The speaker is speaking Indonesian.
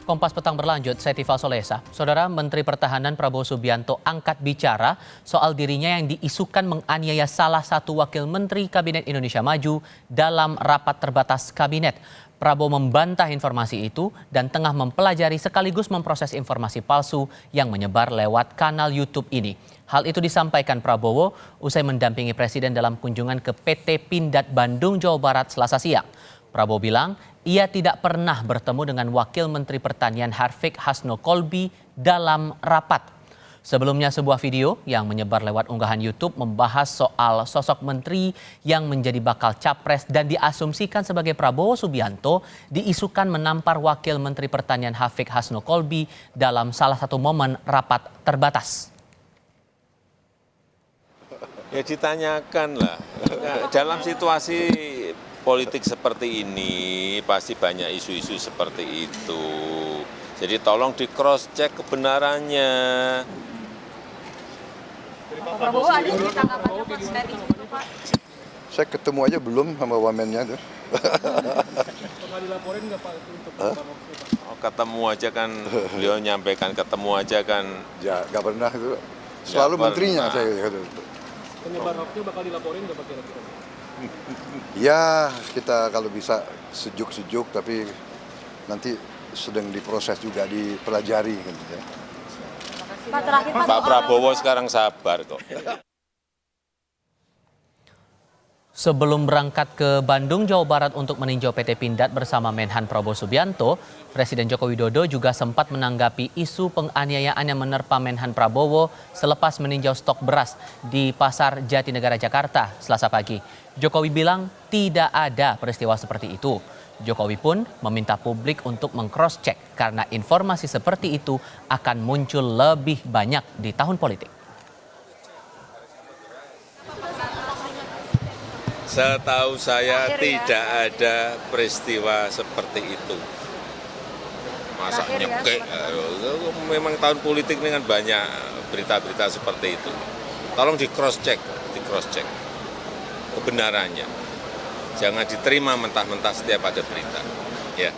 Kompas Petang berlanjut, saya Tifal Solesa. Saudara Menteri Pertahanan Prabowo Subianto angkat bicara soal dirinya yang diisukan menganiaya salah satu wakil Menteri Kabinet Indonesia Maju dalam rapat terbatas Kabinet. Prabowo membantah informasi itu dan tengah mempelajari sekaligus memproses informasi palsu yang menyebar lewat kanal YouTube ini. Hal itu disampaikan Prabowo usai mendampingi Presiden dalam kunjungan ke PT Pindad Bandung, Jawa Barat Selasa siang. Prabowo bilang ia tidak pernah bertemu dengan Wakil Menteri Pertanian Harfiq Hasno Kolbi dalam rapat. Sebelumnya sebuah video yang menyebar lewat unggahan YouTube membahas soal sosok menteri yang menjadi bakal capres dan diasumsikan sebagai Prabowo Subianto diisukan menampar Wakil Menteri Pertanian Harfiq Hasno Kolbi dalam salah satu momen rapat terbatas. Ya ditanyakan lah, dalam situasi politik seperti ini pasti banyak isu-isu seperti itu. Jadi tolong di cross check kebenarannya. Pak Prabowo ada sih tanggapannya Pak dari itu Pak? Saya ketemu aja belum sama wamennya tuh. Pernah dilaporin nggak Pak untuk Oh, ketemu aja kan, beliau nyampaikan ketemu aja kan. Ya nggak pernah itu. Selalu Nggak menterinya pernah. saya. penyebar hoaxnya bakal dilaporin nggak Pak kira-kira? Ya kita kalau bisa sejuk-sejuk tapi nanti sedang diproses juga dipelajari gitu ya. Pak terakhir Pak Prabowo sekarang sabar kok. Sebelum berangkat ke Bandung, Jawa Barat untuk meninjau PT Pindad bersama Menhan Prabowo Subianto, Presiden Joko Widodo juga sempat menanggapi isu penganiayaan yang menerpa Menhan Prabowo selepas meninjau stok beras di Pasar Jatinegara, Jakarta, Selasa pagi. Jokowi bilang tidak ada peristiwa seperti itu. Jokowi pun meminta publik untuk meng-cross-check karena informasi seperti itu akan muncul lebih banyak di tahun politik. Setahu saya tidak ada peristiwa seperti itu. Masa nyekek, memang tahun politik ini kan banyak berita-berita seperti itu. Tolong di cross check kebenarannya. Jangan diterima mentah-mentah setiap ada berita. Ya.